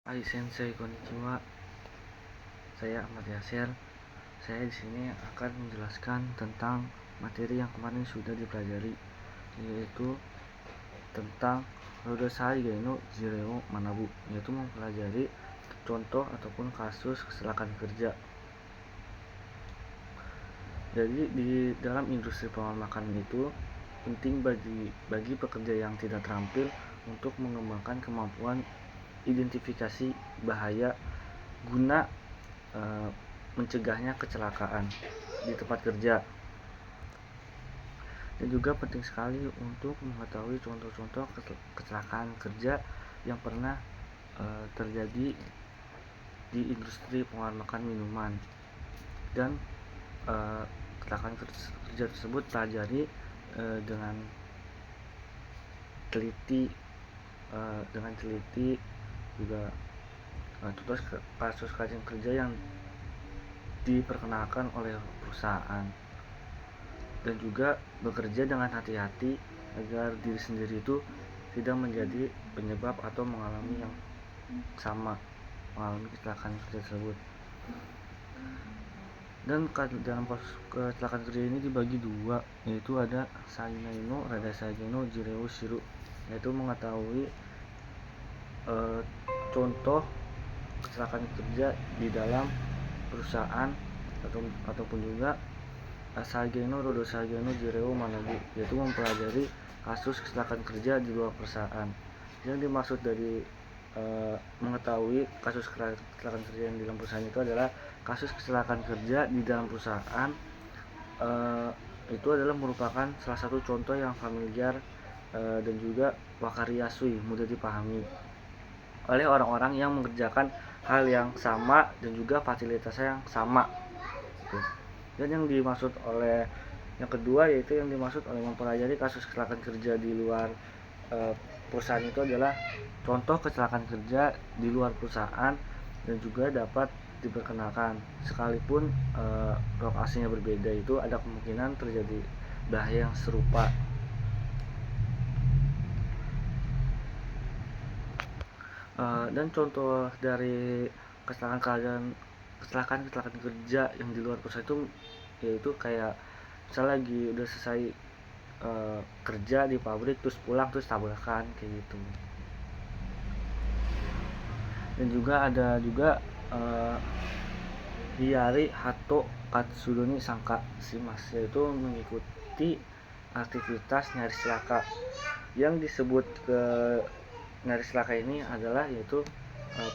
Hai Sensei, konnichiwa. Saya Ahmad Yasir. Saya di sini akan menjelaskan tentang materi yang kemarin sudah dipelajari, yaitu tentang Rodosai Gaino Jireo Manabu, yaitu mempelajari contoh ataupun kasus kecelakaan kerja. Jadi di dalam industri pengolahan makanan itu penting bagi pekerja yang tidak terampil untuk mengembangkan kemampuan identifikasi bahaya guna mencegahnya kecelakaan di tempat kerja. Dan juga penting sekali untuk mengetahui contoh-contoh kecelakaan kerja yang pernah terjadi di industri pengolahan makan minuman, dan kecelakaan kerja tersebut pelajari dengan teliti juga contoh kasus kerja yang diperkenalkan oleh perusahaan, dan juga bekerja dengan hati-hati agar diri sendiri itu tidak menjadi penyebab atau mengalami kecelakaan kerja tersebut. Dan dalam kasus kecelakaan kerja ini dibagi dua, yaitu ada Saigaino, Radasai Gaino, Jireo Shiru, yaitu mengetahui contoh kecelakaan kerja di dalam perusahaan ataupun juga Saigeno Rodosai-Gaino Jireo Manabu, yaitu mempelajari kasus kecelakaan kerja di luar perusahaan. Yang dimaksud dari mengetahui kasus kecelakaan kerja yang di dalam perusahaan itu adalah kasus kecelakaan kerja di dalam perusahaan itu adalah merupakan salah satu contoh yang familiar dan juga wakariasui, mudah dipahami oleh orang-orang yang mengerjakan hal yang sama dan juga fasilitasnya yang sama. Dan yang dimaksud oleh yang kedua, yaitu yang dimaksud oleh mempelajari kasus kecelakaan kerja di luar perusahaan itu adalah contoh kecelakaan kerja di luar perusahaan dan juga dapat diperkenalkan sekalipun lokasinya berbeda, itu ada kemungkinan terjadi bahaya yang serupa. Dan contoh dari kecelakaan kerja yang di luar perusahaan itu yaitu kayak misalnya lagi udah selesai kerja di pabrik terus pulang terus tabrakan kayak gitu. Dan juga ada juga Hiyari Hato Katsudoni Sangka Shimas, yaitu mengikuti aktivitas nyaris celaka. Yang disebut ke nyaris celaka ini adalah yaitu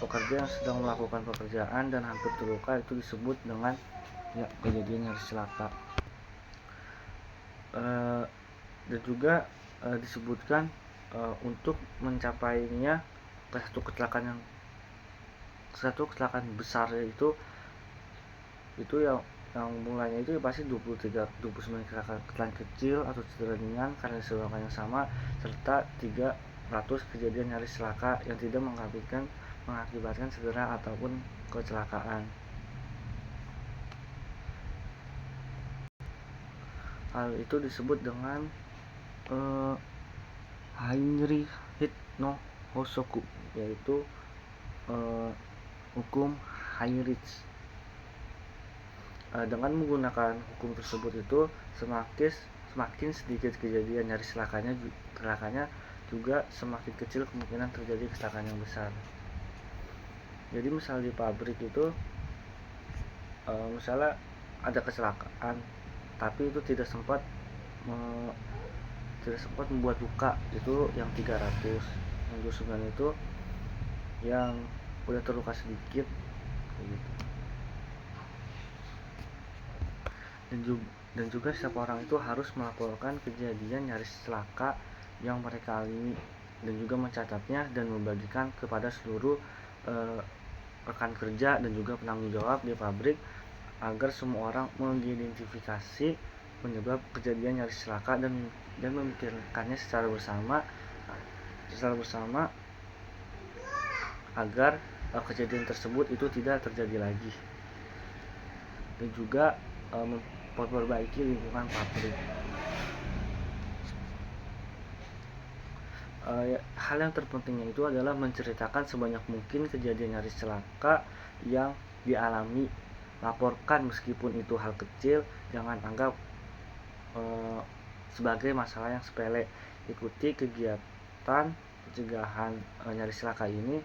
pekerja yang sedang melakukan pekerjaan dan hampir terluka, itu disebut dengan kejadian nyaris celaka. Dan juga disebutkan untuk mencapainya satu kecelakaan besar, itu yang mulanya itu pasti 29 kecelakaan kecil atau cedera ringan karena disebabkan yang sama, serta 300 kejadian nyaris celaka yang tidak mengakibatkan cedera ataupun kecelakaan. Hal itu disebut dengan Heinrich no Hosoku, yaitu hukum Heinrich. Dengan menggunakan hukum tersebut itu semakin sedikit kejadian nyaris celakanya juga semakin kecil kemungkinan terjadi kecelakaan yang besar. Jadi misal di pabrik itu misalnya ada kecelakaan tapi itu tidak sempat membuat luka, itu yang 300. Yang 29 itu yang udah terluka sedikit kayak gitu. Dan juga setiap orang itu harus melaporkan kejadian nyaris celaka yang mereka alami dan juga mencatatnya dan membagikan kepada seluruh rekan kerja dan juga penanggung jawab di pabrik agar semua orang mengidentifikasi penyebab kejadian nyaris celaka dan memikirkannya secara bersama agar kejadian tersebut itu tidak terjadi lagi, dan juga memperbaiki lingkungan pabrik. hal yang terpentingnya itu adalah menceritakan sebanyak mungkin kejadian nyaris celaka yang dialami. Laporkan meskipun itu hal kecil, jangan anggap sebagai masalah yang sepele. Ikuti kegiatan pencegahan nyaris celaka ini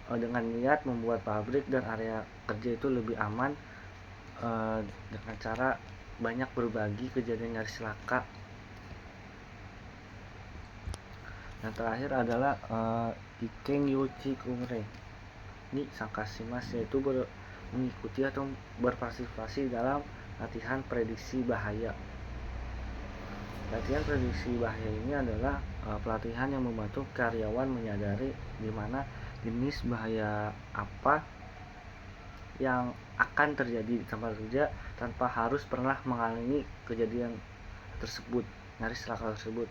dengan niat membuat pabrik dan area kerja itu lebih aman, dengan cara banyak berbagi kejadian nyaris celaka. Yang terakhir adalah Ikeng Yuchi Kumre. Ini Sangkasimas, yaitu mengikuti atau berpartisipasi dalam latihan prediksi bahaya. Latihan prediksi bahaya ini adalah pelatihan yang membantu karyawan menyadari di mana jenis bahaya apa yang akan terjadi di tempat kerja tanpa harus pernah mengalami kejadian tersebut, nyaris celaka tersebut.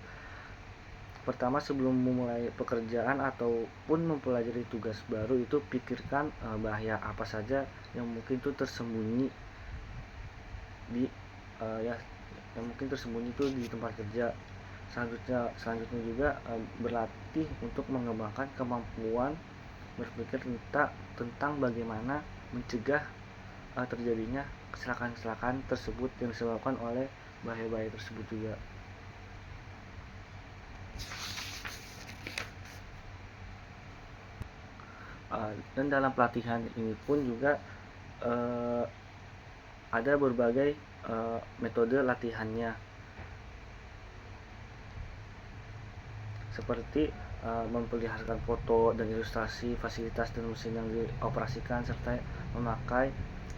Pertama, sebelum memulai pekerjaan ataupun mempelajari tugas baru itu pikirkan bahaya apa saja yang mungkin itu tersembunyi di yang mungkin tersembunyi itu di tempat kerja. Selanjutnya juga berlatih untuk mengembangkan kemampuan berpikir tentang bagaimana mencegah terjadinya kecelakaan-kecelakaan tersebut yang disebabkan oleh bahaya-bahaya tersebut juga. Dan dalam pelatihan ini pun juga ada berbagai metode latihannya, seperti memperlihatkan foto dan ilustrasi fasilitas dan mesin yang dioperasikan serta memakai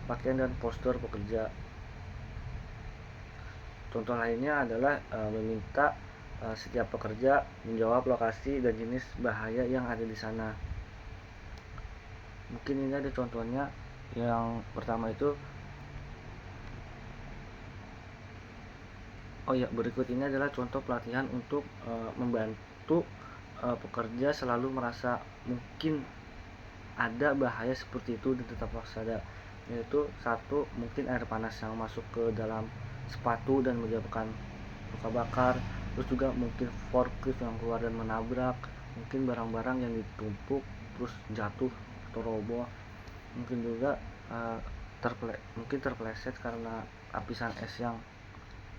pakaian dan postur pekerja. Contoh lainnya adalah meminta setiap pekerja menjawab lokasi dan jenis bahaya yang ada di sana. Mungkin ini ada contohnya. Yang pertama itu berikut ini adalah contoh pelatihan untuk membantu pekerja selalu merasa mungkin ada bahaya seperti itu dan tetap waspada. Yaitu satu, mungkin air panas yang masuk ke dalam sepatu dan menyebabkan luka bakar. Terus juga mungkin forklift yang keluar dan menabrak, mungkin barang-barang yang ditumpuk terus jatuh atau roboh. Mungkin juga terpeleset karena lapisan es yang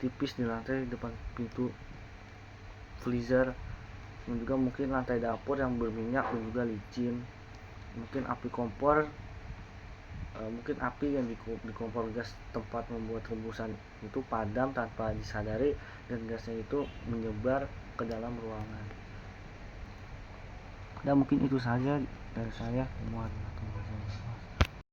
tipis di lantai depan pintu freezer. Dan juga mungkin lantai dapur yang berminyak dan juga licin. Mungkin api kompor, mungkin api yang di kompor gas tempat membuat rebusan itu padam tanpa disadari dan gasnya itu menyebar ke dalam ruangan. Dan mungkin itu saja dari saya.